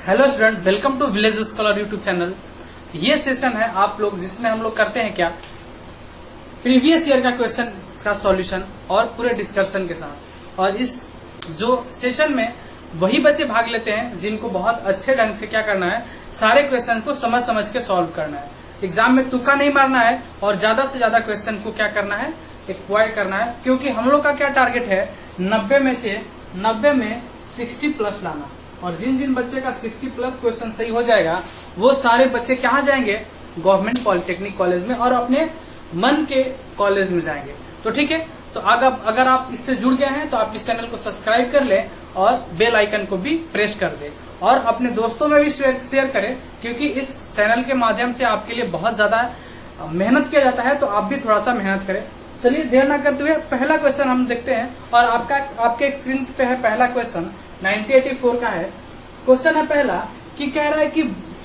Hello student, welcome to village scholar YouTube channel. ये session है आप लोग जिसमें हम लोग करते हैं क्या, प्रीवियस ईयर का क्वेश्चन का सॉल्यूशन और पूरे डिस्कशन के साथ। और इस जो सेशन में वही बच्चे भाग लेते हैं जिनको बहुत अच्छे ढंग से क्या करना है, सारे क्वेश्चन को समझ समझ के सॉल्व करना है। एग्जाम में तुक्का नहीं मारना है और ज्यादा से ज्यादा क्वेश्चन को क्या करना है, एक्वायर करना है। क्योंकि हम लोग का क्या टारगेट है, 90 में 60 प्लस लाना। और जिन जिन बच्चे का 60 प्लस क्वेश्चन सही हो जाएगा वो सारे बच्चे कहाँ जाएंगे, गवर्नमेंट पॉलिटेक्निक कॉलेज में और अपने मन के कॉलेज में जाएंगे। तो ठीक है, तो अगर आप इससे जुड़ गए हैं तो आप इस चैनल को सब्सक्राइब कर लें और बेल आइकन को भी प्रेस कर दें और अपने दोस्तों में भी शेयर करें, क्योंकि इस चैनल के माध्यम से आपके लिए बहुत ज्यादा मेहनत किया जाता है। तो आप भी थोड़ा सा मेहनत करें। चलिए देर न करते हुए पहला क्वेश्चन हम देखते हैं। और आपके स्क्रीन पे है पहला क्वेश्चन, 1984 का है। क्वेश्चन है पहला कि कह रहा है कि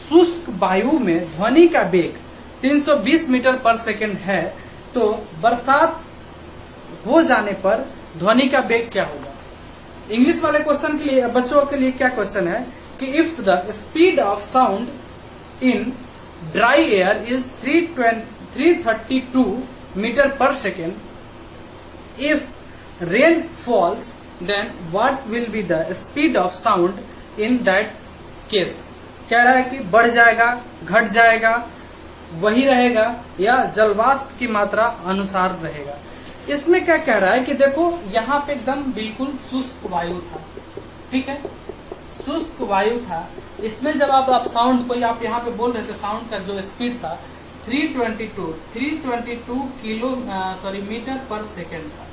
शुष्क वायु में ध्वनि का वेग 320 मीटर पर सेकंड है, तो बरसात हो जाने पर ध्वनि का वेग क्या होगा। इंग्लिश वाले क्वेश्चन के लिए, बच्चों के लिए क्या क्वेश्चन है कि if the speed of sound in dry air is 332 metre पर second, if rain falls then what will be the speed of sound in that case। कह रहा है कि बढ़ जाएगा, घट जाएगा, वही रहेगा या जलवाष्प की मात्रा अनुसार रहेगा। इसमें क्या कह रहा है कि देखो यहाँ पे एकदम बिल्कुल शुष्क वायु था, ठीक है, शुष्क वायु था। इसमें जब आप साउंड को आप यहाँ पे बोल रहे थे, साउंड का जो स्पीड था 322 मीटर पर सेकेंड था।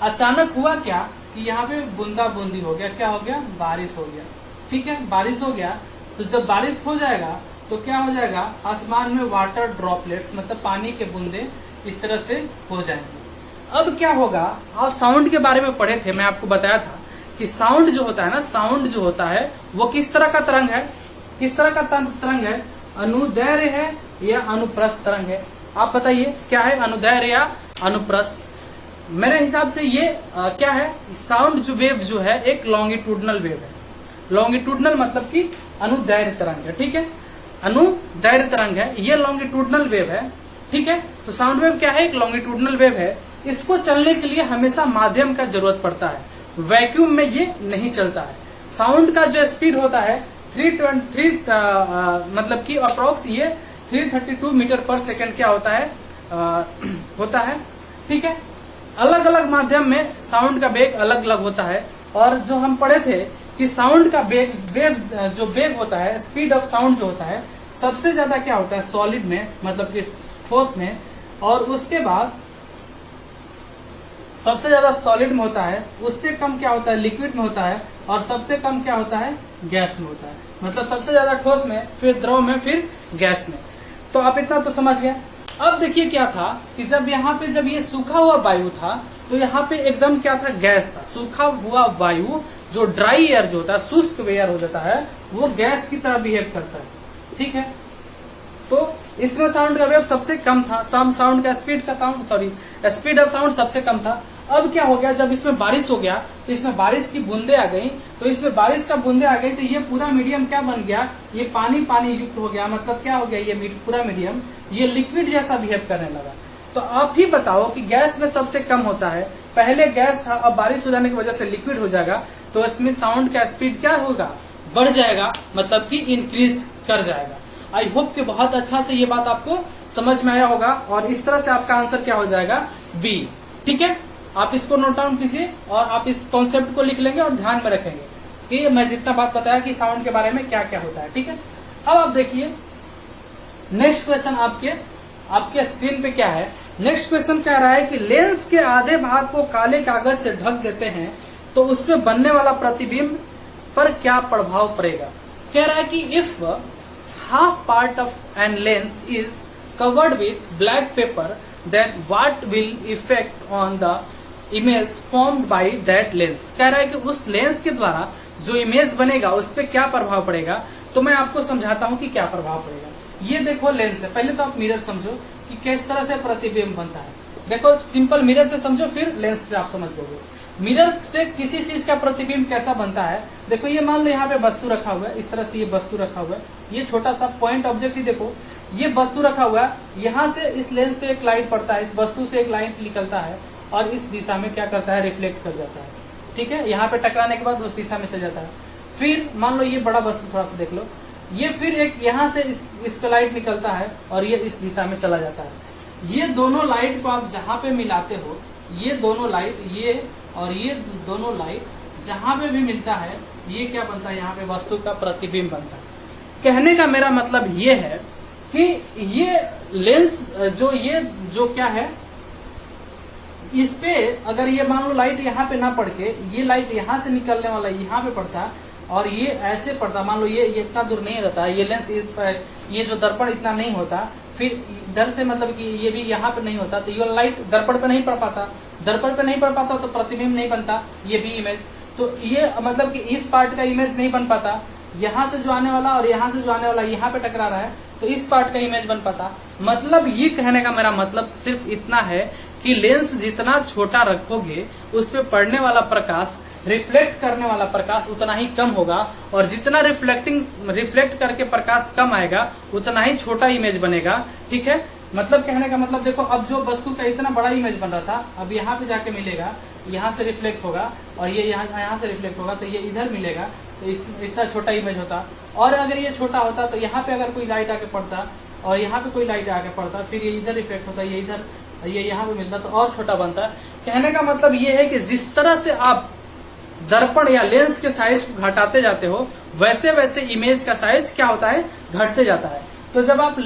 अचानक हुआ क्या कि यहाँ पे बूंदा बूंदी हो गया, क्या हो गया, बारिश हो गया। ठीक है, बारिश हो गया तो जब बारिश हो जाएगा तो क्या हो जाएगा, आसमान में वाटर ड्रॉपलेट्स मतलब पानी के बूंदे इस तरह से हो जाएंगे। अब क्या होगा, आप साउंड के बारे में पढ़े थे, मैं आपको बताया था कि साउंड जो होता है ना, साउंड जो होता है वो किस तरह का तरंग है, किस तरह का तरंग है, अनुदैर्घ्य है या अनुप्रस्थ तरंग है। आप बताइए क्या है, अनुदैर्घ्य या अनुप्रस्थ। मेरे हिसाब से ये क्या है, साउंड जो वेव जो है एक लॉन्गिट्यूडनल वेव है। लॉन्गिट्यूडनल मतलब कि अनुदैर्घ्य तरंग है, ठीक है, अनुदैर्घ्य तरंग है, ये लॉन्गिट्यूडनल वेव है। ठीक है, तो साउंड वेव क्या है, एक लॉन्गिट्यूडनल वेव है। इसको चलने के लिए हमेशा माध्यम का जरूरत पड़ता है, वैक्यूम में ये नहीं चलता है। साउंड का जो स्पीड होता है 323 मतलब कि अप्रोक्स ये 332 मीटर पर सेकेंड क्या होता है, होता है। ठीक है, अलग अलग माध्यम में साउंड का वेग अलग अलग होता है। और जो हम पढ़े थे कि साउंड का जो वेग होता है, स्पीड ऑफ साउंड जो होता है, सबसे ज्यादा क्या होता है सॉलिड में, मतलब कि ठोस में, और उसके बाद सबसे ज्यादा सॉलिड में होता है, उससे कम क्या होता है लिक्विड में होता है, और सबसे कम क्या होता है गैस में होता है। मतलब सबसे ज्यादा ठोस में, फिर द्रव में, फिर गैस में। तो आप इतना तो समझ गए। अब देखिए क्या था कि जब यहाँ पे जब ये सूखा हुआ वायु था तो यहाँ पे एकदम क्या था, गैस था। सूखा हुआ वायु जो ड्राई एयर जो होता है, शुष्क एयर हो जाता है, वो गैस की तरह बिहेव करता है। ठीक है, तो इसमें साउंड का वेव सबसे कम था, साउंड का स्पीड ऑफ साउंड सबसे कम था। अब क्या हो गया, जब इसमें बारिश हो गया तो इसमें बारिश की बूंदे आ गई, तो इसमें बारिश का बूंदे आ गई तो ये पूरा मीडियम क्या बन गया, ये पानी पानी युक्त हो गया। मतलब क्या हो गया, ये पूरा मीडियम ये लिक्विड जैसा बिहेव करने लगा। तो आप ही बताओ कि गैस में सबसे कम होता है, पहले गैस था, अब बारिश हो जाने की वजह से लिक्विड हो जाएगा, तो इसमें साउंड का स्पीड क्या होगा, बढ़ जाएगा, मतलब कि इंक्रीज कर जाएगा। आई होप कि बहुत अच्छा से ये बात आपको समझ में आया होगा और इस तरह से आपका आंसर क्या हो जाएगा, बी। ठीक है, आप इसको नोट डाउन कीजिए और आप इस कॉन्सेप्ट को लिख लेंगे और ध्यान में रखेंगे कि मैं जितना बात बताया कि साउंड के बारे में क्या क्या होता है। ठीक है, अब आप देखिए नेक्स्ट क्वेश्चन आपके स्क्रीन पे क्या है। नेक्स्ट क्वेश्चन कह रहा है कि लेंस के आधे भाग को काले कागज से ढक देते हैं तो उसमें बनने वाला प्रतिबिंब पर क्या प्रभाव पड़ेगा। कह रहा है कि if half part of an lens is covered with black paper, then what will effect on the image formed by that lens। कह रहा है कि उस लेंस के द्वारा जो इमेज बनेगा उस पर क्या प्रभाव पड़ेगा। तो मैं आपको समझाता हूँ कि क्या प्रभाव पड़ेगा। ये देखो लेंस है, पहले तो आप मिरर समझो कि किस तरह से प्रतिबिंब बनता है। देखो सिंपल मिरर से समझो, फिर लेंस से आप समझ लोगे। मिरर से किसी चीज का प्रतिबिंब कैसा बनता है, देखो ये मान लो यहाँ पे वस्तु रखा हुआ है, इस तरह से ये वस्तु रखा हुआ है, ये छोटा सा पॉइंट ऑब्जेक्ट ही देखो, ये वस्तु रखा हुआ है, यहाँ से इस लेंस पे एक लाइट पड़ता है, इस वस्तु से एक लाइट निकलता है और इस दिशा में क्या करता है, रिफ्लेक्ट कर जाता है, ठीक है, यहाँ पे टकराने के बाद उस दिशा में चल जाता है। फिर मान लो ये बड़ा वस्तु थोड़ा सा देख लो, ये फिर एक यहाँ से इस पे लाइट निकलता है और ये इस दिशा में चला जाता है। ये दोनों लाइट को आप जहाँ पे मिलाते हो, ये दोनों लाइट, ये और ये दोनों लाइट जहां पे भी मिलता है, ये क्या बनता है, यहाँ पे वस्तु का प्रतिबिंब बनता है। कहने का मेरा मतलब ये है कि ये लेंस जो क्या है, इस पे अगर ये मान लो लाइट यहाँ पे ना पड़ के ये लाइट यहाँ से निकलने वाला यहाँ पे पड़ता और ये ऐसे पड़ता, मान लो ये इतना दूर नहीं रहता, ये लेंस ये जो दर्पण इतना नहीं होता, फिर इधर से मतलब कि ये भी यहाँ पे नहीं होता, तो ये लाइट दर्पण पे नहीं पड़ पाता, दर्पण पे नहीं पड़ पाता तो प्रतिबिंब नहीं बनता, ये भी इमेज, तो ये मतलब कि इस पार्ट का इमेज नहीं बन पाता, यहाँ से जो आने वाला और यहाँ से जो आने वाला यहाँ पे टकरा रहा है तो इस पार्ट का इमेज बन पाता। मतलब ये कहने का मेरा मतलब सिर्फ इतना है कि लेंस जितना छोटा रखोगे उस पे पड़ने वाला प्रकाश, रिफ्लेक्ट करने वाला प्रकाश उतना ही कम होगा, और जितना रिफ्लेक्ट करके प्रकाश कम आएगा उतना ही छोटा इमेज बनेगा, ठीक है। मतलब कहने का मतलब देखो, अब जो वस्तु का इतना बड़ा इमेज बन रहा था, अब यहाँ पे जाके मिलेगा, यहाँ से रिफ्लेक्ट होगा और ये यहाँ से रिफ्लेक्ट होगा, तो ये इधर मिलेगा, तो इतना छोटा इमेज होता। और अगर ये छोटा होता तो यहाँ पे अगर कोई लाइट आके पड़ता और यहाँ पे कोई लाइट आके पड़ता, फिर ये इधर रिफ्लेक्ट होता, ये इधर, ये यहाँ पे मिलता तो और छोटा बनता। कहने का मतलब ये है कि जिस तरह से आप दर्पण या लेंस के साइज को घटाते जाते हो, वैसे वैसे इमेज का साइज क्या होता है, घटते जाता है। तो जब आप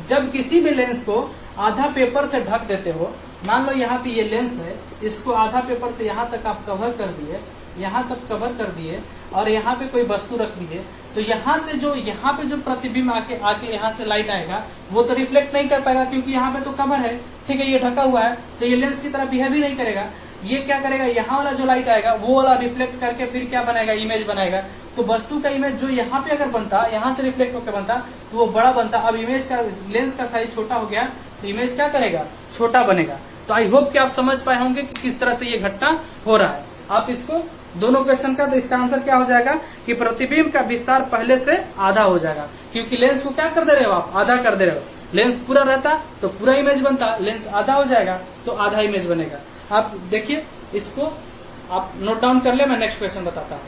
जब किसी भी लेंस को आधा पेपर से ढक देते हो, मान लो यहाँ पे ये लेंस है, इसको आधा पेपर से यहाँ तक आप कवर कर दिए, यहाँ तक कवर कर दिए और यहाँ पे कोई वस्तु रख दिए, तो यहाँ पे जो प्रतिबिंब आके यहाँ से लाइट आएगा वो तो रिफ्लेक्ट नहीं कर पाएगा, क्योंकि यहाँ पे तो कवर है, ठीक है, ये ढका हुआ है, तो ये लेंस की तरह बिहेव ही नहीं करेगा। ये क्या करेगा, यहाँ वाला जो लाइट आएगा वो वाला रिफ्लेक्ट करके फिर क्या बनाएगा, इमेज बनाएगा। तो वस्तु का इमेज जो यहाँ पे अगर बनता, यहाँ से रिफ्लेक्ट होकर बनता तो वो बड़ा बनता। अब इमेज का लेंस का साइज छोटा हो गया तो इमेज क्या करेगा, छोटा बनेगा। तो आई होप कि आप समझ पाए होंगे कि किस तरह से ये घटना हो रहा है। आप इसको दोनों क्वेश्चन का, तो इसका आंसर क्या हो जाएगा कि प्रतिबिंब का विस्तार पहले से आधा हो जाएगा, क्योंकि लेंस को क्या कर दे रहे हो आप, आधा कर दे रहे हो। लेंस पूरा रहता तो पूरा इमेज बनता, लेंस आधा हो जाएगा तो आधा इमेज बनेगा। आप देखिए, इसको आप नोट डाउन कर ले, मैं नेक्स्ट क्वेश्चन बताता हूँ।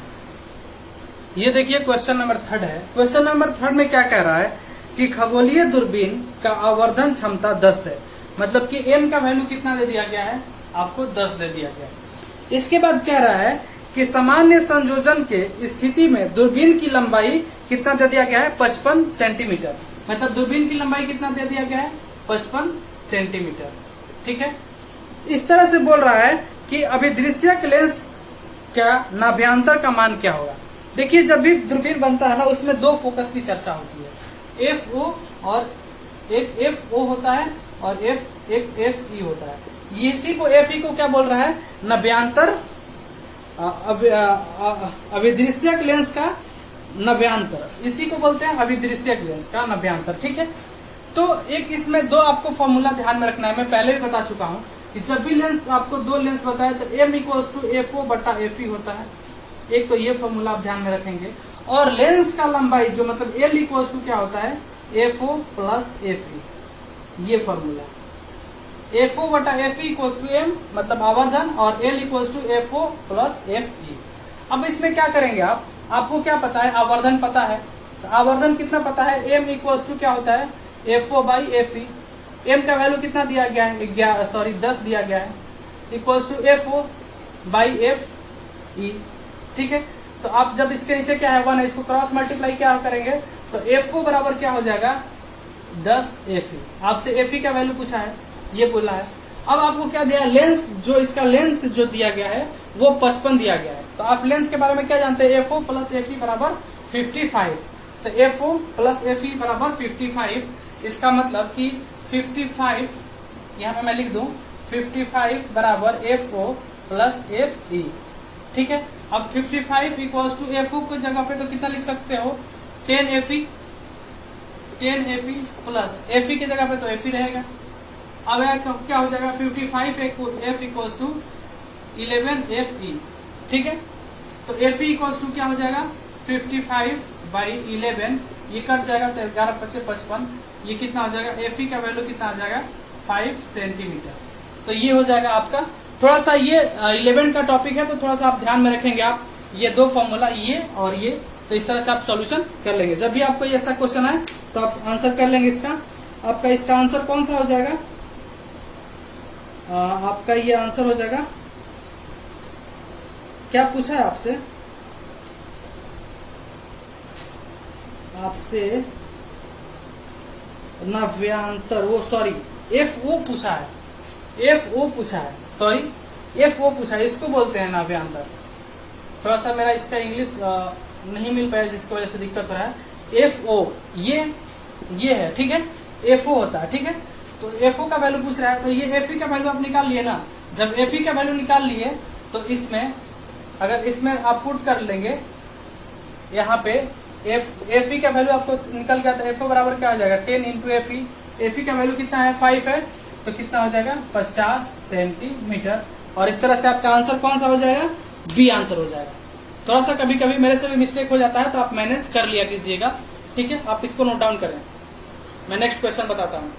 ये देखिए क्वेश्चन नंबर 3 है। क्वेश्चन नंबर 3 में क्या कह रहा है कि खगोलीय दूरबीन का आवर्धन क्षमता 10 है, मतलब कि m का वैल्यू कितना दे दिया गया है, आपको 10 दे दिया गया है। इसके बाद कह रहा है कि सामान्य संयोजन के स्थिति में दूरबीन की लंबाई कितना दे दिया गया है, 55 सेंटीमीटर। मतलब दूरबीन की लंबाई कितना दे दिया गया है, 55 सेंटीमीटर, ठीक है। इस तरह से बोल रहा है कि अभिदृश्यक लेंस का नाभ्यांतर का मान क्या होगा। देखिए, जब भी दूरबीन बनता है ना, उसमें दो फोकस की चर्चा होती है, FO और एक FO होता है और एक FE होता है। इसी को FE को क्या बोल रहा है, नाभ्यांतर, अभिदृश्यक लेंस का नाभ्यांतर, इसी को बोलते हैं अभिदृश्यक लेंस का नाभ्यांतर, ठीक है। तो एक इसमें दो आपको फॉर्मूला ध्यान में रखना है, मैं पहले भी बता चुका हूँ कि जब भी लेंस आपको दो लेंस बताए तो m = FO बटा FE होता है। एक तो ये फॉर्मूला आप ध्यान में रखेंगे, और लेंस का लंबाई जो मतलब L = क्या होता है, FO प्लस FE, ये फॉर्मूला। FO बटा FE = m मतलब आवर्धन, और L = FO प्लस FE। अब इसमें क्या करेंगे आप, आपको क्या पता है, आवर्धन पता है, तो आवर्धन कितना पता है, m = क्या होता है, FO बाई FE। m का वैल्यू कितना दिया गया है, 10 दिया गया है, = FO बाई FE, ठीक है। तो आप जब इसके नीचे क्या है 1 है, इसको क्रॉस मल्टीप्लाई क्या करेंगे तो FO बराबर क्या हो जाएगा, 10 FE। आपसे FE का वैल्यू पूछा है, ये बोला है। अब आपको क्या दिया, लेंस, जो इसका लेंस जो दिया गया है वो 55 दिया गया है। तो आप लेंस के बारे में क्या जानते हैं, FO प्लस FE बराबर 55। तो FO प्लस FE बराबर 55। इसका मतलब कि 55, यहाँ पे मैं लिख दूं 55 बराबर FO प्लस FE, ठीक है। अब 55 = FO की जगह पे तो कितना लिख सकते हो, 10 FE प्लस FE की जगह पे तो FE रहेगा। अब क्या हो जाएगा, 55 F = 11Fe, ठीक है। तो Fe इक्वल्स टू क्या हो जाएगा 55/11, ये कट जाएगा तो 11×5 = 55, ये कितना हो जाएगा Fe का वैल्यू कितना आ जाएगा 5 सेंटीमीटर। तो ये हो जाएगा आपका, थोड़ा सा ये 11 का टॉपिक है तो थोड़ा सा आप ध्यान में रखेंगे, आप ये दो फॉर्मूला ये और ये, तो इस तरह से आप सॉल्यूशन कर लेंगे। जब भी आपको ऐसा क्वेश्चन आए तो आप आंसर कर लेंगे इसका। आपका इसका आंसर कौन सा हो जाएगा, आपका ये आंसर हो जाएगा, क्या पूछा है आपसे नाव्यांतर, वो सॉरी FO पूछा है, FO पूछा है, सॉरी FO पूछा है, इसको बोलते हैं नाव्यांतर। थोड़ा सा मेरा इसका इंग्लिश नहीं मिल पाया जिसकी वजह से दिक्कत हो रहा है। FO ये है, ठीक है, FO होता है, ठीक है। तो FO का वैल्यू पूछ रहा है, तो ये Fe का वैल्यू आप निकाल लिए ना। जब Fe का वैल्यू निकाल लिए तो इसमें अगर इसमें आप पुट कर लेंगे, यहाँ पे Fe का वैल्यू आपको निकल गया, तो FO बराबर क्या हो जाएगा 10 × Fe। Fe का वैल्यू कितना है 5 है, तो कितना हो जाएगा 50 सेंटीमीटर। और इस तरह से आपका आंसर कौन सा हो जाएगा, बी आंसर हो जाएगा। थोड़ा सा कभी कभी मेरे से भी मिस्टेक हो जाता है तो आप मैनेज कर लिया कीजिएगा, ठीक है। आप इसको नोट डाउन करें। मैं नेक्स्ट क्वेश्चन बताता हूँ।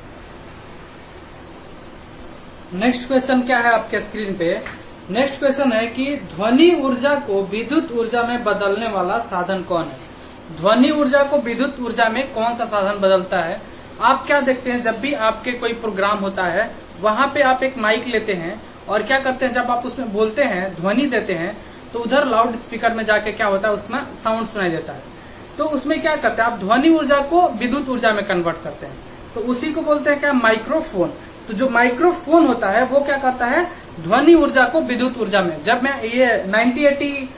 नेक्स्ट क्वेश्चन क्या है आपके स्क्रीन पे, नेक्स्ट क्वेश्चन है कि ध्वनि ऊर्जा को विद्युत ऊर्जा में बदलने वाला साधन कौन है। ध्वनि ऊर्जा को विद्युत ऊर्जा में कौन सा साधन बदलता है। आप क्या देखते हैं, जब भी आपके कोई प्रोग्राम होता है वहां पे आप एक माइक लेते हैं और क्या करते हैं, जब आप उसमें बोलते हैं ध्वनि देते हैं तो उधर लाउड स्पीकर में जाके क्या होता है, उसमें साउंड सुनाई देता है। तो उसमें क्या करते हैं आप, ध्वनि ऊर्जा को विद्युत ऊर्जा में कन्वर्ट करते हैं, तो उसी को बोलते हैं क्या, माइक्रोफोन। तो जो माइक्रोफोन होता है वो क्या करता है, ध्वनि ऊर्जा को विद्युत ऊर्जा में। जब मैं ये 90-80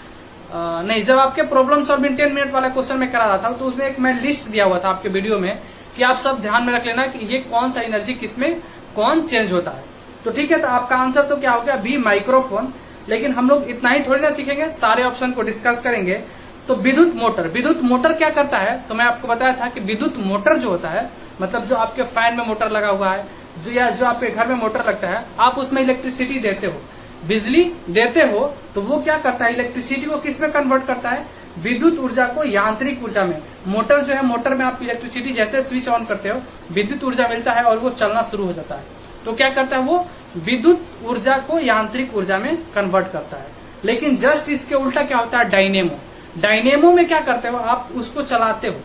नहीं, जब आपके प्रॉब्लम सॉल्विंग 10 मिनट वाला क्वेश्चन में करा रहा था तो उसमें एक मैं लिस्ट दिया हुआ था आपके वीडियो में कि आप सब ध्यान में रख लेना कि ये कौन सा एनर्जी किसमें कौन चेंज होता है। तो ठीक है, तो आपका आंसर तो क्या हो गया बी, माइक्रोफोन। लेकिन हम लोग इतना ही थोड़ी ना सीखेंगे, सारे ऑप्शन को डिस्कस करेंगे। तो विद्युत मोटर, विद्युत मोटर क्या करता है, तो मैं आपको बताया था कि विद्युत मोटर जो होता है, मतलब जो आपके फैन में मोटर लगा हुआ है, जो आपके घर में मोटर लगता है, आप उसमें इलेक्ट्रिसिटी देते हो, बिजली देते हो, तो वो क्या करता है, इलेक्ट्रिसिटी को किस में कन्वर्ट करता है, विद्युत ऊर्जा को यांत्रिक ऊर्जा में। मोटर जो है, मोटर में आप इलेक्ट्रिसिटी जैसे स्विच ऑन करते हो विद्युत ऊर्जा मिलता है और वो चलना शुरू हो जाता है। तो क्या करता है, वो विद्युत ऊर्जा को यांत्रिक ऊर्जा में कन्वर्ट करता है। लेकिन जस्ट इसके उल्टा क्या होता है, डायनेमो। डायनेमो में क्या करते हो, आप उसको चलाते हो,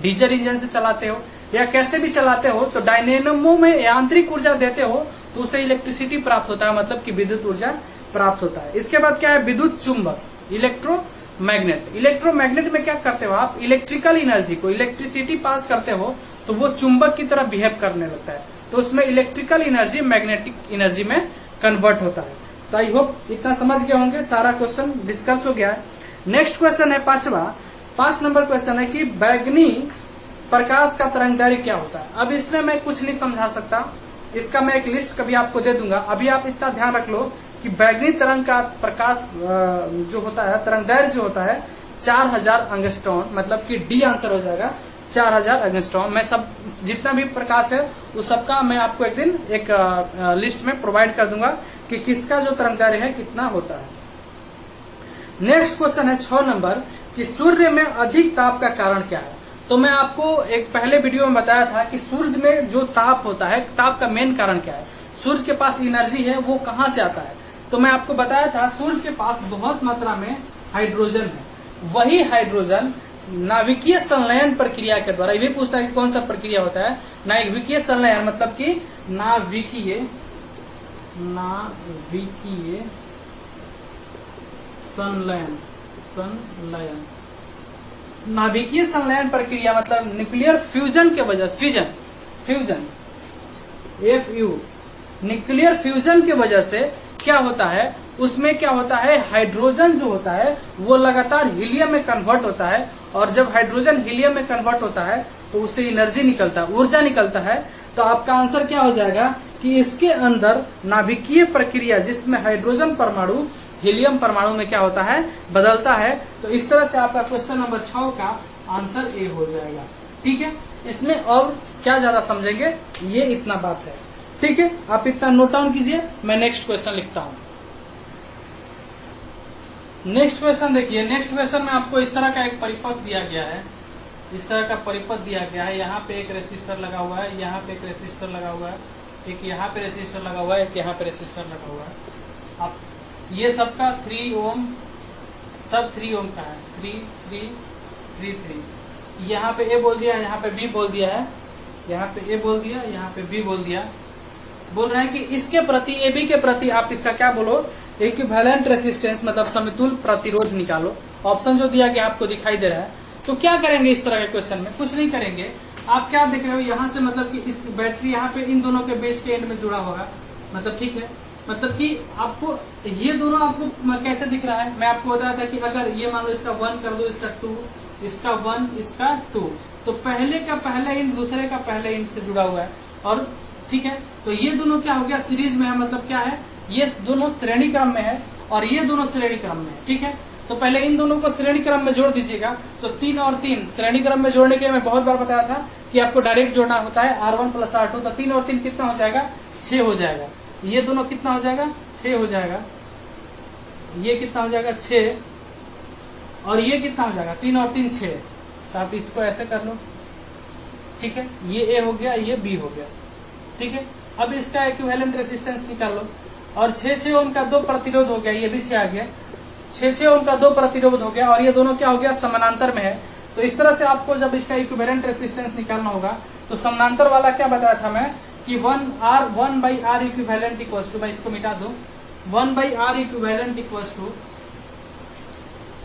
डीजल इंजन से चलाते हो या कैसे भी चलाते हो, तो डायनेमो में यांत्रिक ऊर्जा देते हो तो उससे इलेक्ट्रिसिटी प्राप्त होता है, मतलब कि विद्युत ऊर्जा प्राप्त होता है। इसके बाद क्या है, विद्युत चुंबक, इलेक्ट्रोमैग्नेट। इलेक्ट्रोमैग्नेट में क्या करते हो आप, इलेक्ट्रिकल एनर्जी को, इलेक्ट्रिसिटी पास करते हो तो वो चुंबक की तरह बिहेव करने लगता है, तो उसमें इलेक्ट्रिकल एनर्जी मैग्नेटिक एनर्जी में कन्वर्ट होता है। तो आई होप इतना समझ गए होंगे, सारा क्वेश्चन डिस्कस हो गया है। नेक्स्ट क्वेश्चन है 5 नंबर क्वेश्चन है कि बैगनी प्रकाश का तरंगदैर्घ्य क्या होता है। अब इसमें मैं कुछ नहीं समझा सकता, इसका मैं एक लिस्ट कभी आपको दे दूंगा। अभी आप इतना ध्यान रख लो कि बैगनी तरंग का प्रकाश जो होता है, तरंगदैर्घ्य जो होता है 4000 एंगस्ट्रॉम, मतलब कि डी आंसर हो जाएगा 4000 एंगस्ट्रॉम। मैं सब जितना भी प्रकाश है उस सबका मैं आपको एक दिन एक लिस्ट में प्रोवाइड कर दूंगा कि किसका जो तरंगदैर्घ्य है कितना होता है। नेक्स्ट क्वेश्चन है 6 नंबर कि सूर्य में अधिक ताप का कारण क्या है। तो मैं आपको एक पहले वीडियो में बताया था कि सूर्य में जो ताप होता है, ताप का मेन कारण क्या है, सूर्य के पास एनर्जी है वो कहाँ से आता है। तो मैं आपको बताया था सूर्य के पास बहुत मात्रा में हाइड्रोजन है, वही हाइड्रोजन नाभिकीय संलयन प्रक्रिया के द्वारा, ये पूछता है कि कौन सा प्रक्रिया होता है, नाभिकीय संलयन, मतलब कि नाभिकीय संलयन, नाभिकीय संलयन प्रक्रिया मतलब न्यूक्लियर फ्यूजन के वजह, फ्यूजन FU, न्यूक्लियर फ्यूजन की वजह से क्या होता है, उसमें क्या होता है, हाइड्रोजन जो होता है वो लगातार हीलियम में कन्वर्ट होता है, और जब हाइड्रोजन हीलियम में कन्वर्ट होता है तो उससे एनर्जी निकलता है, ऊर्जा निकलता है। तो आपका आंसर क्या हो जाएगा कि इसके अंदर नाभिकीय प्रक्रिया जिसमें हाइड्रोजन परमाणु हीलियम परमाणु में क्या होता है, बदलता है। तो इस तरह से आपका क्वेश्चन नंबर 6 का आंसर ए हो जाएगा। ठीक है, इसमें और क्या ज्यादा समझेंगे, ये इतना बात है। ठीक है, आप इतना नोट डाउन कीजिए, मैं नेक्स्ट क्वेश्चन लिखता हूं। नेक्स्ट क्वेश्चन देखिए। नेक्स्ट क्वेश्चन में आपको इस तरह का एक परिपथ दिया गया है, इस तरह का परिपथ दिया गया है। यहाँ पे एक रेसिस्टर लगा हुआ है, यहाँ पे एक रेसिस्टर लगा हुआ है, एक यहाँ पे रेसिस्टर लगा हुआ है, एक यहाँ पे रेसिस्टर लगा हुआ है। अब ये सबका 3 ओम, सब 3 ओम का है, 3 3 3 3। यहाँ पे ए बोल दिया, यहाँ पे बी बोल दिया है, यहाँ पे ए बोल दिया, यहाँ पे बी बोल दिया। बोल रहे हैं कि इसके प्रति, ए बी के प्रति आप इसका क्या बोलो, इक्विवेलेंट रेसिस्टेंस मतलब समतुल्य प्रतिरोध निकालो। ऑप्शन जो दिया गया आपको दिखाई दे रहा है। तो क्या करेंगे इस तरह के क्वेश्चन में, कुछ नहीं करेंगे। आप क्या देख रहे हो, यहाँ से मतलब कि इस बैटरी यहाँ पे इन दोनों के बेस के एंड में जुड़ा होगा, मतलब ठीक है। मतलब कि आपको ये दोनों आपको कैसे दिख रहा है, मैं आपको बताया था कि अगर ये मान लो इसका 1 कर दो, इसका 2, इसका 1, इसका 2, तो पहले का पहला इंड दूसरे का पहले इंड से जुड़ा हुआ है, और ठीक है। तो ये दोनों क्या हो गया, सीरीज में है, मतलब क्या है, ये दोनों श्रेणी क्रम में है और ये दोनों श्रेणी क्रम में है, ठीक है। तो पहले इन दोनों को श्रेणी क्रम में जोड़ दीजिएगा। तो 3 और 3 श्रेणी क्रम में जोड़ने के लिए मैं बहुत बार बताया था कि आपको डायरेक्ट जोड़ना होता है, R1 + R2। तो 3 और 3 कितना हो जाएगा, 6 हो जाएगा। ये दोनों कितना हो जाएगा, 6 हो जाएगा। ये कितना हो जाएगा, 6, और ये कितना हो जाएगा, 3 और 3 6। तो आप इसको ऐसे कर लो, ठीक है। ये ए हो गया, ये बी हो गया, ठीक है। अब इसका इक्विवेलेंट रेसिस्टेंस निकाल लो, और 6 ओम का 2 प्रतिरोध हो गया, ये भी से आ गया। 6 ओम का 2 प्रतिरोध हो गया, और ये दोनों क्या हो गया, समानांतर में है। तो इस तरह से आपको जब इसका इक्विवेलेंट रेसिस्टेंस निकालना होगा, तो समानांतर वाला क्या बताया था मैं कि 1/R इक्विवेलेंट इक्वल टू, मैं इसको मिटा दूं, 1/R equivalent equal to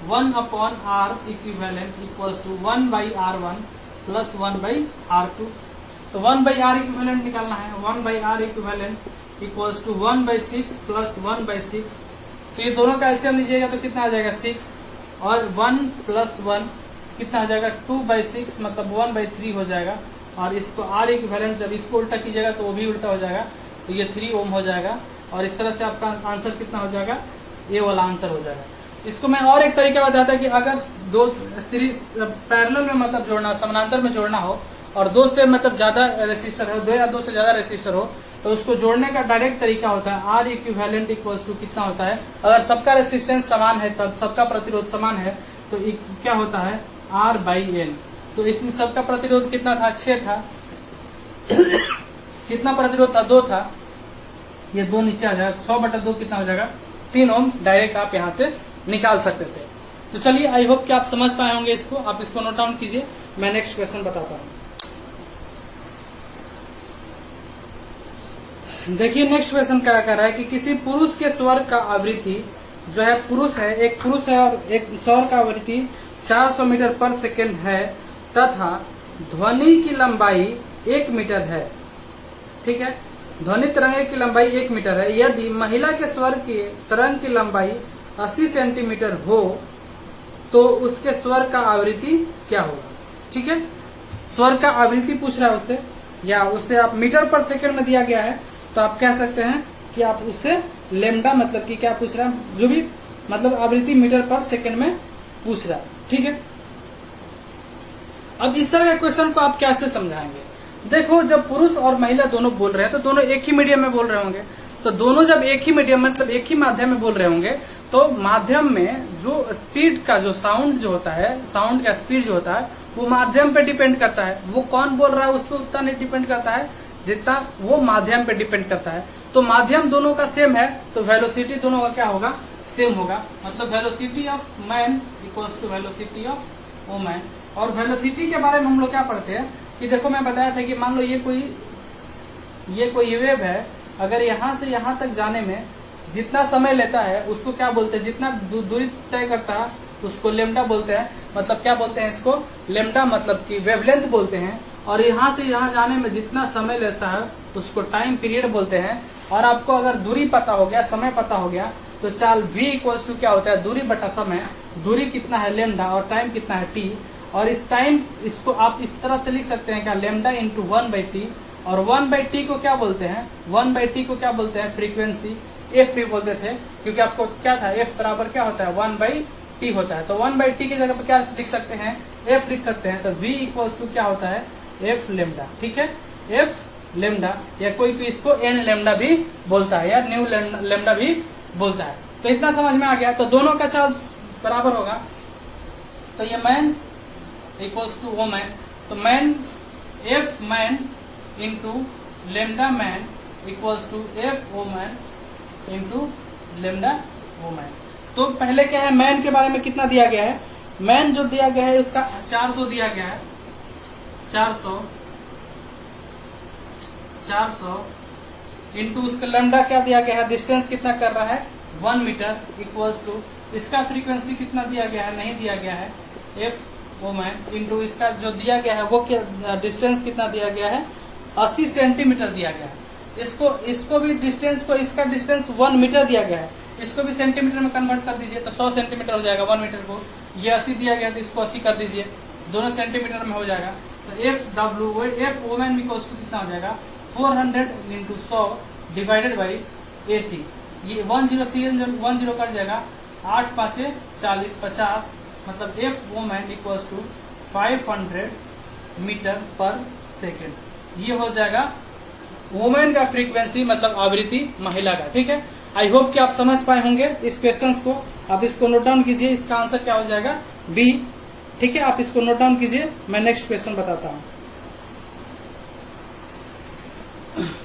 1/R equivalent equal to 1/R1 + 1/R2। तो 1/R इक्विवेलेंट निकालना है, 1/R इक्विवेलेंट इक्वल्स टू 1/6 + 1/6। तो ये दोनों का एलसीएम लीजिएगा तो कितना आ जाएगा, 6, और 1 + 1 कितना आ जाएगा, 2/6, मतलब 1/3 हो जाएगा। और इसको R इक्विवेलेंट जब इसको उल्टा कीजिएगा तो वो भी उल्टा हो जाएगा, तो ये 3 ओम हो जाएगा। और इस तरह से आपका आंसर कितना हो जाएगा, ये वाला आंसर हो जाएगा। इसको मैं और एक तरीका बताता कि अगर 2 सीरीज पैरेलल में मतलब जोड़ना, समानांतर में जोड़ना हो, और 2 से मतलब ज्यादा रेसिस्टर हो, 2 या 2 से ज्यादा रेसिस्टर हो, तो उसको जोड़ने का डायरेक्ट तरीका होता है R इक्विवेलेंट इक्वल टू कितना होता है, अगर सबका रेसिस्टेंस समान है, तब सबका प्रतिरोध समान है, तो क्या होता है, R/N। तो इसमें सबका प्रतिरोध कितना था, 6 था। कितना प्रतिरोध था, 2 था। ये 2 नीचे आ जाएगा, 100/2 कितना हो जाएगा, 3 ओम। डायरेक्ट आप यहाँ से निकाल सकते थे। तो चलिए, आई होप कि आप समझ पाए होंगे इसको। आप इसको नोट डाउन कीजिए, मैं नेक्स्ट क्वेश्चन बताता हूँ। देखिए नेक्स्ट क्वेश्चन क्या कह रहा है कि किसी पुरुष के स्वर का आवृत्ति जो है, एक पुरुष है और एक स्वर का आवृत्ति 400 मीटर पर सेकेंड है, तथा ध्वनि की लंबाई 1 मीटर है, ठीक है। ध्वनि तरंग की लंबाई 1 मीटर है। यदि महिला के स्वर की तरंग की लंबाई 80 सेंटीमीटर हो, तो उसके स्वर का आवृत्ति क्या होगा, ठीक है। स्वर का आवृत्ति पूछ रहा है उससे, या उससे आप मीटर पर सेकेंड में दिया गया है, तो आप कह सकते हैं कि आप उससे लेमडा, मतलब कि क्या पूछ रहा है, जो भी मतलब आवृत्ति मीटर पर सेकेंड में पूछ रहा है, ठीक है। अब इस तरह के क्वेश्चन को आप कैसे समझाएंगे। देखो, जब पुरुष और महिला दोनों बोल रहे हैं, तो दोनों एक ही मीडियम में बोल रहे होंगे। तो दोनों जब एक ही मीडियम मतलब एक ही माध्यम में बोल रहे होंगे, तो माध्यम में जो स्पीड का जो साउंड जो होता है, साउंड का स्पीड जो होता है, वो माध्यम पे डिपेंड करता है। वो कौन बोल रहा है उस पर उतना नहीं डिपेंड करता है जितना वो माध्यम पे डिपेंड करता है। तो माध्यम दोनों का सेम है, तो वेलोसिटी दोनों का क्या होगा, सेम होगा। मतलब velocity of man equals to velocity of woman. और वेलोसिटी के बारे में हम लोग क्या पढ़ते हैं कि देखो, मैं बताया था कि मान लो ये कोई वेव है, अगर यहाँ से यहाँ तक जाने में जितना समय लेता है उसको क्या बोलते हैं, जितना दूरी तय करता है उसको लेमडा बोलते हैं। मतलब क्या बोलते हैं इसको, लेमडा मतलब कि वेवलेंथ बोलते हैं। और यहाँ से यहाँ जाने में जितना समय लेता है उसको टाइम पीरियड बोलते हैं। और आपको अगर दूरी पता हो गया, समय पता हो गया, तो चाल v इक्वल्स टू क्या होता है, दूरी बटा समय। दूरी कितना है, लेमडा, और टाइम कितना है, t। और इस टाइम, इसको आप इस तरह से लिख सकते हैं क्या, लेमडा इंटू 1/t। और 1/t को क्या बोलते हैं, 1/t को क्या बोलते हैं, फ्रीक्वेंसी। f भी बोलते थे, क्योंकि आपको क्या था, f बराबर क्या होता है, 1/t होता है। तो 1/t की जगह पर क्या लिख सकते हैं, f लिख सकते हैं। तो v इक्वल्स टू क्या होता है, f लेमडा, ठीक है, f लेमडा, या कोई इसको n लेमडा भी बोलता है, या न्यू लेमडा भी बोलता है। तो इतना समझ में आ गया। तो दोनों का चाल बराबर होगा, तो ये मैन इक्वल्स टू वोमैन, तो man F man into lambda man equals to F woman into lambda woman. तो पहले क्या है, मैन के बारे में कितना दिया गया है, मैन जो दिया गया है उसका 400 दिया गया है, 400 इंटू उसका लेमडा क्या दिया गया है, डिस्टेंस कितना कर रहा है 1 मीटर इक्वल्स टू इसका फ्रीक्वेंसी कितना दिया गया है, नहीं दिया गया है, एफ वोमैन इंटू इसका जो दिया गया है वो क्या डिस्टेंस कितना दिया गया है 80 सेंटीमीटर दिया गया है। इसको भी डिस्टेंस को इसका डिस्टेंस 1 मीटर दिया गया है, इसको भी सेंटीमीटर में कन्वर्ट कर दीजिए तो 100 सेंटीमीटर हो जाएगा 1 मीटर को, ये 80 दिया गया तो इसको 80 कर दीजिए, दोनों सेंटीमीटर में हो जाएगा। तो एफ वोमैन इक्वल्स टू कितना हो जाएगा 400 इंटू 100 डिवाइडेड बाई 80, ये 10 कर जाएगा 8 5 40 50, मतलब F woman equals to 500 meter पर सेकेंड, ये हो जाएगा वुमेन का फ्रीक्वेंसी मतलब आवृत्ति महिला का। ठीक है, आई होप कि आप समझ पाए होंगे इस क्वेश्चन को। आप इसको नोट डाउन कीजिए, इसका आंसर क्या हो जाएगा बी। ठीक है, आप इसको नोट डाउन कीजिए, मैं नेक्स्ट क्वेश्चन बताता हूं।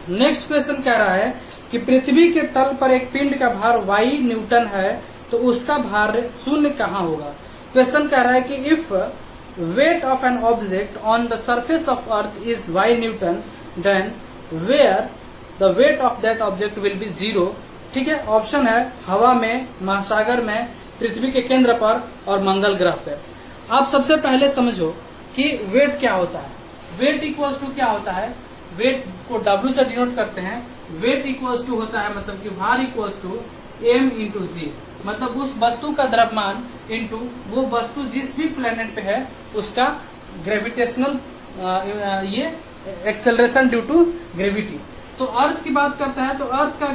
नेक्स्ट क्वेश्चन कह रहा है कि पृथ्वी के तल पर एक पिंड का भार y न्यूटन है तो उसका भार शून्य कहाँ होगा। क्वेश्चन कह रहा है कि if weight of an object on the surface of earth is y newton then where the weight of that object will be 0। ठीक है, ऑप्शन है हवा में, महासागर में, पृथ्वी के केंद्र पर और मंगल ग्रह पर। आप सबसे पहले समझो कि वेट क्या होता है। वेट इक्वल्स टू क्या होता है, वेट को W से डिनोट करते हैं। वेट इक्वल्स टू होता है मतलब कि भार इक्वल्स टू m इंटू जी, मतलब उस वस्तु का द्रव्यमान इंटू वो वस्तु जिस भी प्लेनेट पे है उसका ग्रेविटेशनल ये एक्सेलरेशन ड्यू टू ग्रेविटी। तो अर्थ की बात करता है तो अर्थ का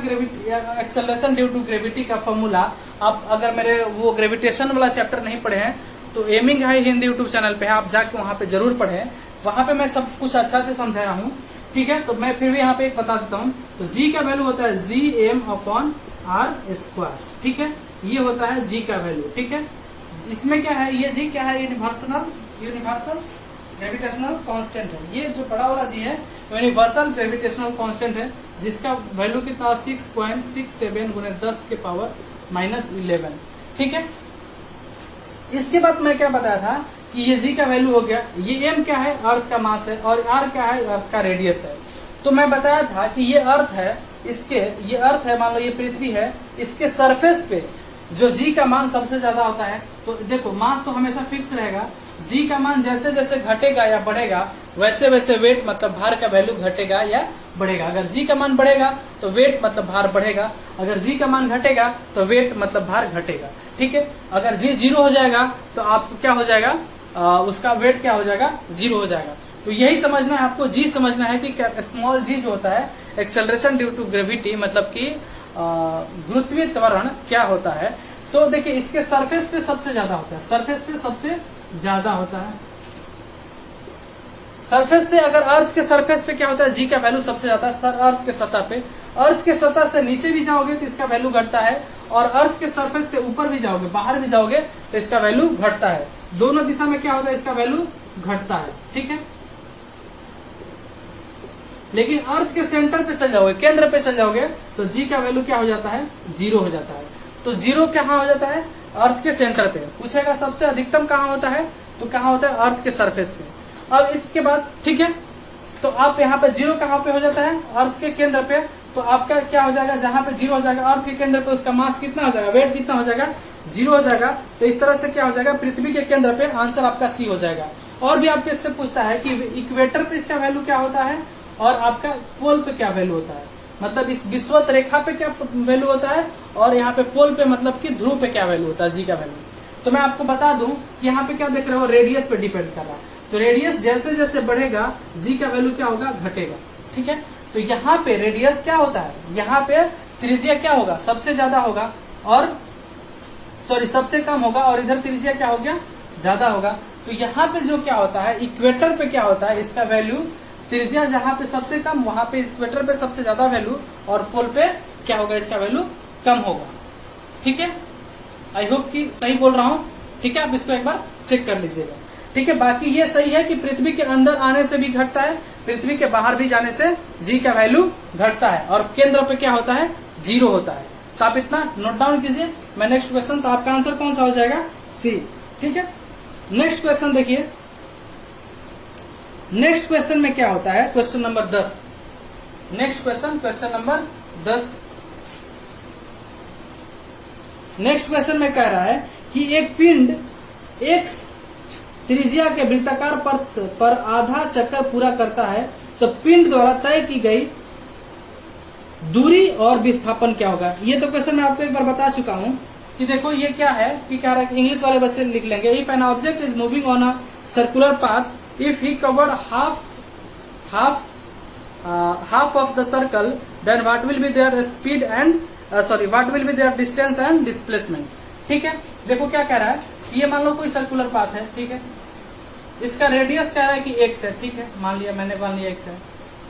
एक्सेलरेशन ड्यू टू ग्रेविटी का फॉर्मूला आप अगर मेरे वो ग्रेविटेशन वाला चैप्टर नहीं पढ़े हैं तो aiming high Hindi YouTube channel पे है, आप जाके वहां पे जरूर पढ़ें, वहां पे मैं सब कुछ अच्छा से समझाया हूँ। ठीक है, तो मैं फिर भी यहाँ पे एक बता देता हूँ। तो जी का वैल्यू होता है Gm/r²। ठीक है, ये होता है जी का वैल्यू। ठीक है, इसमें क्या है, ये जी क्या है, यूनिवर्सल ग्रेविटेशनल कांस्टेंट है। ये जो बड़ा वाला जी है यूनिवर्सल ग्रेविटेशनल कांस्टेंट है, जिसका वैल्यू कितना 6.67 गुणे 10 के पावर -11। ठीक है, इसके बाद मैं क्या बताया था कि ये जी का वैल्यू हो गया, ये m क्या है, अर्थ का मास है, और r क्या है, अर्थ का रेडियस है। तो मैं बताया था कि ये अर्थ है, ये अर्थ है, मान लो ये पृथ्वी है, इसके सरफेस पे जो जी का मान सबसे ज्यादा होता है। तो देखो मास तो हमेशा फिक्स रहेगा, जी का मान जैसे जैसे घटेगा या बढ़ेगा वैसे वैसे वेट मतलब भार का वैल्यू घटेगा या बढ़ेगा। अगर जी का मान बढ़ेगा तो वेट मतलब भार बढ़ेगा, अगर जी का मान घटेगा तो वेट मतलब भार घटेगा। ठीक है, अगर जी 0 हो जाएगा तो आप क्या हो जाएगा, उसका वेट क्या हो जाएगा, 0 हो जाएगा। तो यही समझना है आपको, जी समझना है कि स्मॉल जी जो होता है एक्सेलरेशन ड्यू टू ग्रेविटी मतलब कि गुरुत्वीय त्वरण क्या होता है। तो देखिए इसके सरफेस पे सबसे ज्यादा होता है, सरफेस पे सबसे ज्यादा होता है। सरफेस से अगर अर्थ के सरफेस पे क्या होता है, जी का वैल्यू सबसे ज्यादा है अर्थ के सतह पे। अर्थ के सतह से नीचे भी जाओगे तो इसका वैल्यू घटता है, और अर्थ के सरफेस से ऊपर भी जाओगे, बाहर भी जाओगे तो इसका वैल्यू घटता है। दोनों दिशा में क्या होता है, इसका वैल्यू घटता है। ठीक है, लेकिन अर्थ के सेंटर पे चल जाओगे, केंद्र पे चल जाओगे तो जी का वैल्यू क्या हो जाता है, 0 हो जाता है। तो 0 कहाँ हो जाता है, अर्थ के सेंटर पे। पूछेगा सबसे अधिकतम कहाँ होता है, तो कहाँ होता है, अर्थ के सरफेस पे। अब इसके बाद ठीक है, तो आप यहाँ पे 0 कहाँ पे हो जाता है, अर्थ के केंद्र पे। तो आपका क्या हो जाएगा, जहाँ पे 0 हो जाएगा अर्थ के केंद्र पे, उसका मास कितना हो जाएगा, वेट कितना हो जाएगा, 0 हो जाएगा। तो इस तरह से क्या हो जाएगा, पृथ्वी के केंद्र पे आंसर आपका सी हो जाएगा। और भी आपके इससे पूछता है कि इक्वेटर पे इसका वैल्यू क्या होता है और आपका पोल पे क्या वैल्यू होता है, मतलब इस विषुवत रेखा पे क्या वैल्यू होता है और यहाँ पे पोल पे मतलब कि ध्रुव पे क्या वैल्यू होता है, जी का वैल्यू। तो मैं आपको बता दूं कि यहाँ पे क्या देख रहे हो, रेडियस पे डिपेंड कर रहा है। तो रेडियस जैसे जैसे बढ़ेगा जी का वैल्यू क्या होगा, घटेगा। ठीक है, तो यहाँ पे रेडियस क्या होता है, यहाँ पे त्रिज्या क्या होगा, सबसे ज्यादा होगा, और सबसे कम होगा, और इधर त्रिज्या क्या हो गया, ज्यादा होगा। तो यहाँ पे जो क्या होता है, इक्वेटर पे क्या होता है, इसका वैल्यू त्रिज्या जहाँ पे सबसे कम वहां पे इक्वेटर पे सबसे ज्यादा वैल्यू, और पोल पे क्या होगा, इसका वैल्यू कम होगा। ठीक है, आई होप कि सही बोल रहा हूँ, ठीक है। आप इसको एक बार चेक कर लीजिएगा, ठीक है। बाकी ये सही है कि पृथ्वी के अंदर आने से भी घटता है, पृथ्वी के बाहर भी जाने से जी का वैल्यू घटता है, और केंद्र पे क्या होता है, 0 होता है। तो आप इतना नोट डाउन कीजिए। मैं नेक्स्ट क्वेश्चन, तो आपका आंसर कौन सा हो जाएगा, सी, ठीक है। नेक्स्ट क्वेश्चन देखिए, नेक्स्ट क्वेश्चन में क्या होता है, question number 10। Next question, question number 10। Next question में कह रहा है कि एक पिंड x त्रिज्या के वृत्ताकार पथ पर आधा चक्कर पूरा करता है, तो पिंड द्वारा तय की गई दूरी और विस्थापन क्या होगा। ये तो क्वेश्चन मैं आपको एक बार बता चुका हूं कि देखो ये क्या है, कि कह रहा है कि इंग्लिश वाले बच्चे लिख लेंगे, if an object is moving on a circular path, if he covered half of the circle, then what will be their speed and what will be their distance and displacement, ठीक है। देखो क्या कह रहा है, ये मान लो कोई सर्कुलर पाथ है, ठीक है, इसका रेडियस कह रहा है कि x है, ठीक है, मान लिया x है।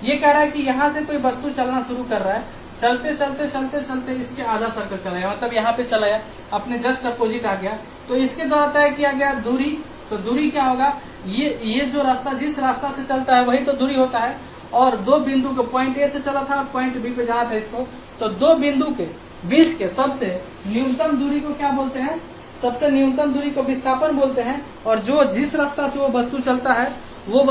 ये कह रहा है कि यहाँ से कोई वस्तु चलना शुरू कर रहा है, चलते चलते चलते चलते इसके आधा सर्कल चला गया, मतलब यहाँ पे चला गया, अपने जस्ट अपोजिट आ गया, तो इसके द्वारा तय किया गया दूरी। तो दूरी क्या होगा, ये जो रास्ता, जिस रास्ता से चलता है वही तो दूरी होता है, और दो बिंदु को, पॉइंट ए से चला था, पॉइंट बी पे जाना था इसको, तो दो बिंदु के बीच के सबसे न्यूनतम दूरी को क्या बोलते हैं, सबसे न्यूनतम दूरी को विस्थापन बोलते हैं। और जो जिस रास्ता से वो वस्तु चलता है वो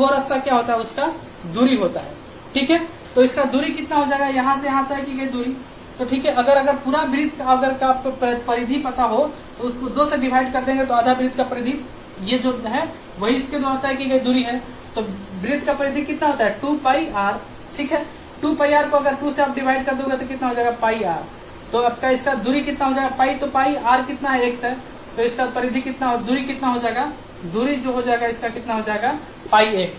रास्ता क्या होता है, उसका दूरी होता है, ठीक है। तो इसका दूरी कितना हो जाएगा, यहाँ से यहाँ तय की गई दूरी, तो ठीक है। अगर पूरा वृत्त अगर का आपको परिधि पता हो तो उसको 2 से डिवाइड कर देंगे, तो आधा वृत्त का परिधि ये जो है वही इसके द्वारा तय की गई दूरी है। तो वृत्त का परिधि कितना होता है, 2πr, ठीक है। 2πr को अगर 2 से आप डिवाइड कर दोगे तो कितना हो जाएगा, πr। तो आपका इसका दूरी कितना हो जाएगा, पाई, तो पाई r कितना है, x है, तो इसका परिधि कितना, दूरी कितना हो जाएगा, दूरी जो हो जाएगा इसका कितना हो जाएगा, πx।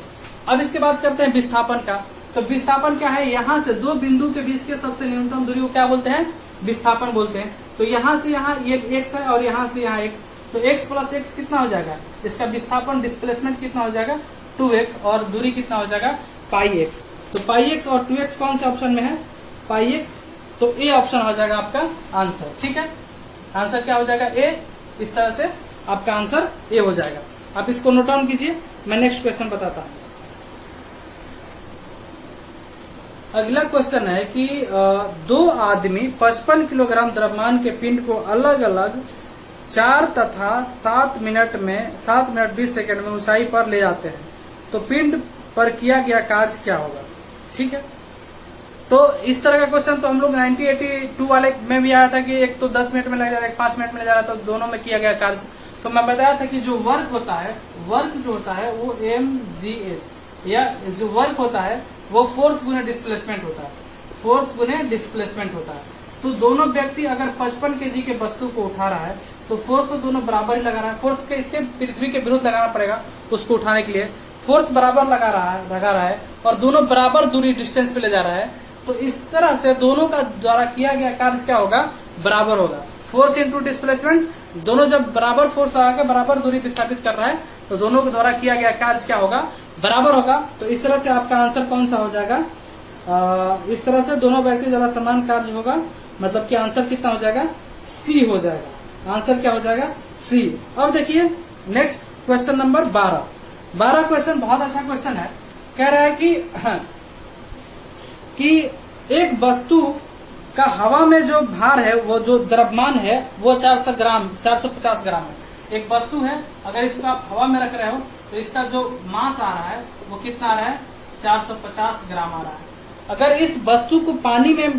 अब इसके बाद करते हैं विस्थापन का। तो विस्थापन क्या है, यहाँ से दो बिंदु के बीच के सबसे न्यूनतम दूरी को क्या बोलते हैं, विस्थापन बोलते हैं। तो यहाँ से यहाँ ये x है और यहाँ से यहाँ x, तो x प्लस x कितना हो जाएगा, इसका विस्थापन डिस्प्लेसमेंट कितना हो जाएगा, 2x, और दूरी कितना हो जाएगा, πx। तो πx और 2x कौन से ऑप्शन में है, πx, तो ए ऑप्शन हो जाएगा आपका आंसर, ठीक है। आंसर क्या हो जाएगा, ए। इस तरह से आपका आंसर ए हो जाएगा। आप इसको नोट डाउन कीजिए, मैं नेक्स्ट क्वेश्चन बताता हूं। अगला क्वेश्चन है कि 2 आदमी 55 किलोग्राम द्रव्यमान के पिंड को अलग अलग 4 तथा 7 मिनट 20 सेकंड में ऊंचाई पर ले जाते हैं, तो पिंड पर किया गया कार्य क्या होगा, ठीक है। तो इस तरह का क्वेश्चन तो हम लोग 1982 वाले में भी आया था कि एक तो 10 मिनट में लग जा रहा है, एक 5 मिनट में लग जा रहा है, तो दोनों में किया गया कार्य। तो मैं बताया था कि जो वर्क होता है, वर्क जो होता है वो mgh, या जो वर्क होता है वो फोर्स गुने डिस्प्लेसमेंट होता है, फोर्स गुने डिस्प्लेसमेंट होता है। तो दोनों व्यक्ति अगर 55 kg के वस्तु को उठा रहा है तो फोर्स तो दोनों बराबर ही लगा रहा है, फोर्स के इसके पृथ्वी के विरुद्ध लगाना पड़ेगा उसको उठाने के लिए, फोर्स बराबर लगा रहा है और दोनों बराबर दूरी डिस्टेंस पे ले जा रहा है। तो इस तरह से दोनों का द्वारा किया गया कार्य क्या होगा, बराबर होगा। फोर्स इंटू डिस्प्लेसमेंट, दोनों जब बराबर फोर्स लगा के बराबर दूरी विस्थापित कर रहा है तो दोनों के द्वारा किया गया कार्य क्या होगा, बराबर होगा। तो इस तरह से आपका आंसर कौन सा हो जाएगा, इस तरह से दोनों व्यक्ति द्वारा समान कार्य होगा, मतलब कि आंसर कितना हो जाएगा, सी हो जाएगा। आंसर क्या हो जाएगा, सी। अब देखिए नेक्स्ट क्वेश्चन नंबर 12 क्वेश्चन बहुत अच्छा क्वेश्चन है। कह रहा है कि एक वस्तु का हवा में जो भार है, वो जो द्रव्यमान है वो 450 ग्राम है। एक वस्तु है, अगर इसको आप हवा में रख रहे हो तो इसका जो मास आ रहा है वो कितना आ रहा है, 450 ग्राम आ रहा है। अगर इस वस्तु को पानी में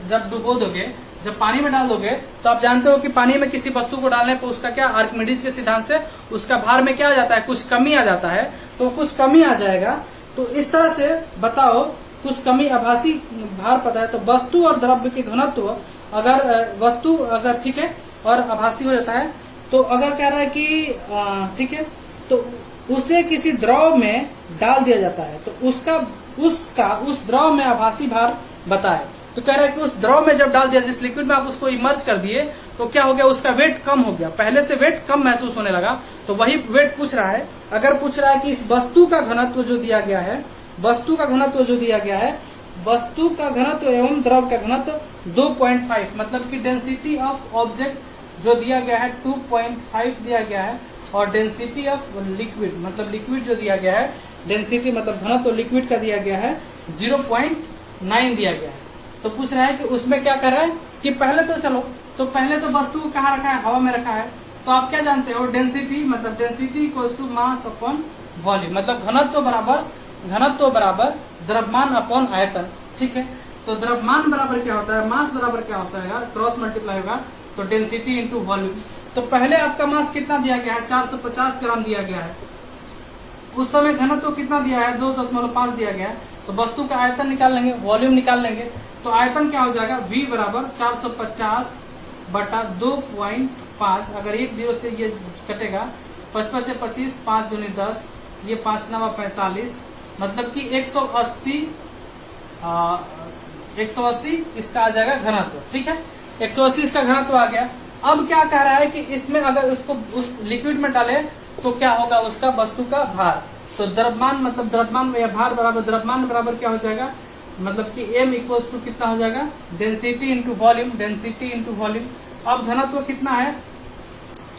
जब डुबो दोगे, जब पानी में डाल दोगे, तो आप जानते हो कि पानी में किसी वस्तु को डालने पर उसका क्या, आर्किमिडीज के सिद्धांत से उसका भार में क्या आ जाता है, कुछ कमी आ जाता है। तो कुछ कमी आ जाएगा। तो इस तरह से बताओ, कुछ कमी, आभासी भार पता है, तो वस्तु और द्रव्य के घनत्व, अगर वस्तु अगर ठीक है और आभासी हो जाता है, तो अगर कह रहा है कि ठीक है, तो उसे किसी द्रव में डाल दिया जाता है, तो उस द्रव में आभासी भार बताए। तो कह रहा है कि उस द्रव में जब डाल दिया, जिस लिक्विड में आप उसको इमर्ज कर दिए, तो क्या हो गया, उसका वेट कम हो गया, पहले से वेट कम महसूस होने लगा। तो वही वेट पूछ रहा है। अगर पूछ रहा है कि इस वस्तु का घनत्व जो दिया गया है, वस्तु का घनत्व जो दिया गया है, वस्तु का घनत्व एवं द्रव का घनत्व 2.5, मतलब कि डेंसिटी ऑफ ऑब्जेक्ट जो दिया गया है 2.5 दिया गया है, और डेंसिटी ऑफ लिक्विड मतलब लिक्विड जो दिया गया है, डेंसिटी मतलब घनत्व तो लिक्विड का दिया गया है 0.9 दिया गया है। तो पूछ रहा है कि उसमें क्या कर रहा है कि पहले तो वस्तु को कहाँ रखा है, हवा में रखा है। तो आप क्या जानते हो, डेंसिटी मतलब density equals to mass upon volume, मतलब घनत्व बराबर द्रव्यमान अपॉन आयतन। ठीक है, तो द्रव्यमान बराबर क्या होता है, मास बराबर क्या होता है, क्रॉस मल्टीप्लाई होगा तो डेंसिटी इंटू वॉल्यूम। तो पहले आपका मास कितना दिया गया है, 450 ग्राम दिया गया है। उस समय घनत्व कितना दिया है, 2.5 दिया गया है। तो वस्तु का आयतन निकाल लेंगे, वॉल्यूम निकाल लेंगे। तो आयतन क्या हो जाएगा, V बराबर 450 बटा 2.5। अगर 1 0 से ये कटेगा, 55 से 25, 5 दूनी 10, ये 5 9 45, मतलब कि 180 इसका आ जाएगा घनत्व। ठीक है, 180 इसका घनत्व आ गया। अब क्या कह रहा है कि इसमें अगर उसको उस लिक्विड में डाले तो क्या होगा, उसका वस्तु का भार। तो द्रव्यमान मतलब द्रव्यमान या भार बराबर द्रव्यमान बराबर क्या हो जाएगा, मतलब कि m इक्वल्स टू कितना हो जाएगा, density into volume, density into volume. अब घनत्व कितना है,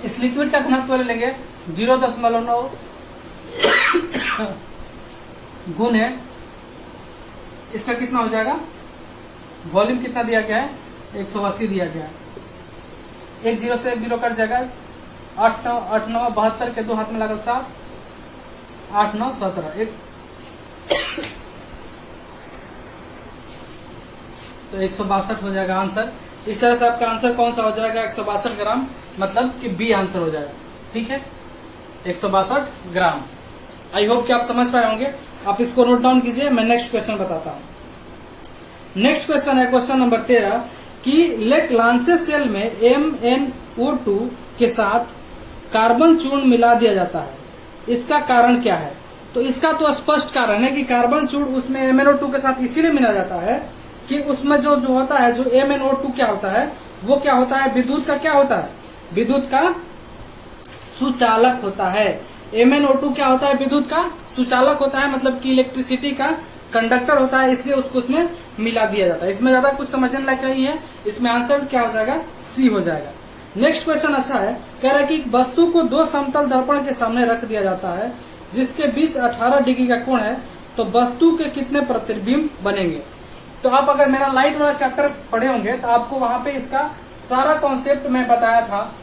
इस लिक्विड का घनत्व ले लेंगे 0.9 गुण है इसका कितना हो जाएगा, वॉल्यूम कितना दिया गया है 180 दिया गया है। 1 0 से 1 0 कट जाएगा, 8 9 72 के 2 हाथ में लागल 7, 8 9 17 तो 162 हो जाएगा आंसर। इस तरह से आपका आंसर कौन सा हो जाएगा, 162 ग्राम, मतलब कि बी आंसर हो जाएगा। ठीक है, 162 ग्राम। आई होप कि आप समझ पाए होंगे। आप इसको नोट डाउन कीजिए, मैं नेक्स्ट क्वेश्चन बताता हूँ। नेक्स्ट क्वेश्चन है क्वेश्चन नंबर 13 कि लेट लांसेस सेल में MnO2 के साथ कार्बन चूर्ण मिला दिया जाता है, इसका कारण क्या है। तो इसका तो स्पष्ट कारण है कि कार्बन चूर्ण उसमें MnO2 के साथ इसीलिए मिला जाता है कि उसमें जो होता है, जो MnO2 क्या होता है, वो क्या होता है, विद्युत का क्या होता है, विद्युत का सुचालक होता है। MnO2 क्या होता है, विद्युत का सुचालक होता है, मतलब कि इलेक्ट्रिसिटी का कंडक्टर होता है, इसलिए उसको उसमें मिला दिया जाता है। इसमें ज्यादा कुछ समझने लायक नहीं है, इसमें आंसर क्या हो जाएगा, सी हो जाएगा। नेक्स्ट क्वेश्चन अच्छा है, कह रहा है कि वस्तु को 2 समतल दर्पण के सामने रख दिया जाता है जिसके बीच 18 डिग्री का कोण है, तो वस्तु के कितने प्रतिबिंब बनेंगे। तो आप अगर मेरा लाइट वाला चैप्टर पढ़े होंगे तो आपको वहां पे इसका सारा कॉन्सेप्ट मैं बताया था,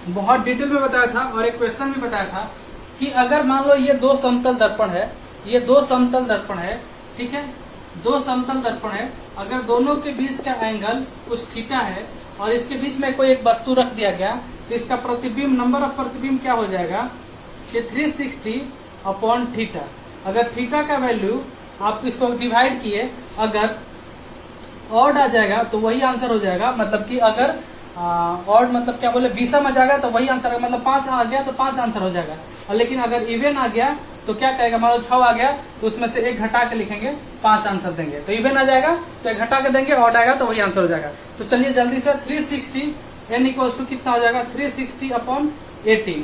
बहुत डिटेल में बताया था, और एक क्वेश्चन भी बताया था कि अगर मान लो ये 2 समतल दर्पण है, ये 2 समतल दर्पण है, ठीक है, 2 समतल दर्पण है, अगर दोनों के बीच का एंगल कुछ थीटा है और इसके बीच में कोई एक वस्तु रख दिया गया, तो इसका प्रतिबिंब, नंबर ऑफ प्रतिबिंब क्या हो जाएगा, ये 360 अपॉन थीटा। अगर थीटा का वैल्यू आप इसको डिवाइड किए, अगर ऑड आ जाएगा तो वही आंसर हो जाएगा, मतलब कि अगर ऑड मतलब क्या बोले, विषम आ जाएगा तो वही आंसर, मतलब 5 आ गया तो 5 आंसर हो जाएगा। और लेकिन अगर इवन आ गया तो क्या कहेगा, मान लो 6 आ गया तो उसमें से 1 घटा के लिखेंगे, 5 आंसर देंगे। तो इवन आ जाएगा तो 1 घटा के देंगे, ऑड आएगा तो वही आंसर हो जाएगा। तो चलिए जल्दी से 360 n इक्वल्स टू कितना हो जाएगा, 360 अपॉन 18,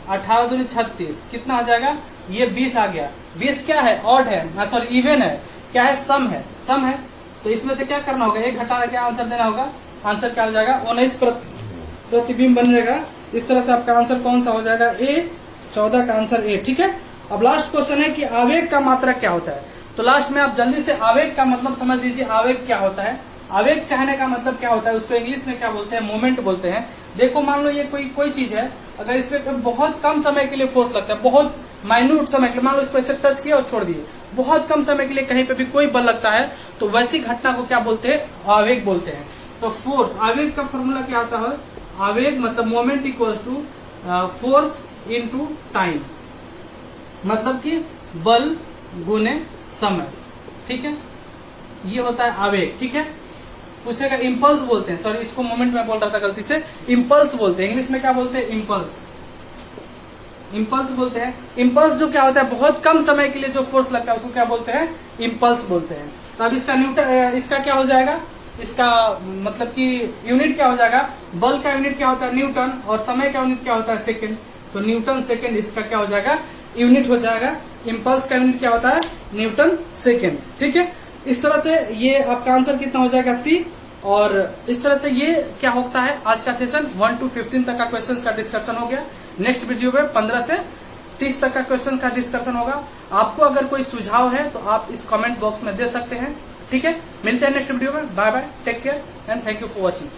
18 दूनी 36, कितना हो जाएगा, ये 20 आ गया। 20 क्या है, ऑड है, सॉरी इवन है, क्या है, सम है, सम है। तो इसमें से क्या करना होगा, 1 घटाना, क्या आंसर देना होगा, आंसर क्या हो जाएगा, 19 प्रतिबिंब बन जाएगा। इस तरह से आपका आंसर कौन सा हो जाएगा, ए, 14 का आंसर ए। ठीक है, अब लास्ट क्वेश्चन है कि आवेग का मात्रक क्या होता है। तो लास्ट में आप जल्दी से आवेग का मतलब समझ लीजिए, आवेग क्या होता है। आवेग कहने का मतलब क्या होता है, उसको इंग्लिश में क्या बोलते हैं, मोमेंट बोलते हैं। देखो मान लो ये कोई चीज है, अगर इस पे बहुत कम समय के लिए फोर्स लगता है, बहुत माइन्यूट समय के लिए, मान लो इसको ऐसे टच किया और छोड़ दिए, बहुत कम समय के लिए कहीं पे भी कोई बल लगता है, तो वैसी घटना को क्या बोलते हैं, आवेग बोलते हैं। तो फोर्स, आवेग का फॉर्मूला क्या होता है, आवेग मतलब moment equals to force into time, मतलब कि बल गुने समय। ठीक है, ये होता है आवेग। ठीक है, पूछेगा इम्पल्स बोलते हैं, सॉरी इसको मोमेंट में बोल रहा था गलती से, इम्पल्स बोलते हैं, इंग्लिश में क्या बोलते हैं, इम्पल्स, इम्पल्स बोलते हैं। इम्पल्स जो क्या होता है, बहुत कम समय के लिए जो फोर्स लगता है उसको क्या बोलते हैं, इम्पल्स बोलते हैं। तो अब इसका न्यूटन, इसका क्या हो जाएगा, इसका मतलब कि यूनिट क्या हो जाएगा, बल का यूनिट क्या होता है, न्यूटन, और समय का यूनिट क्या होता है, सेकेंड। तो न्यूटन सेकेंड इसका क्या हो जाएगा, यूनिट हो जाएगा। इम्पल्स का यूनिट क्या होता है, न्यूटन सेकेंड। ठीक है, इस तरह से ये आपका आंसर कितना हो जाएगा, सी। और इस तरह से ये क्या होता है, आज का सेशन 1 to 15 तक का क्वेश्चन का डिस्कशन हो गया। नेक्स्ट वीडियो में 15 से 30 तक का क्वेश्चन का डिस्कशन होगा। आपको अगर कोई सुझाव है तो आप इस कमेंट बॉक्स में दे सकते हैं। ठीक है, मिलते हैं नेक्स्ट वीडियो में। Bye bye, take care and thank you for watching.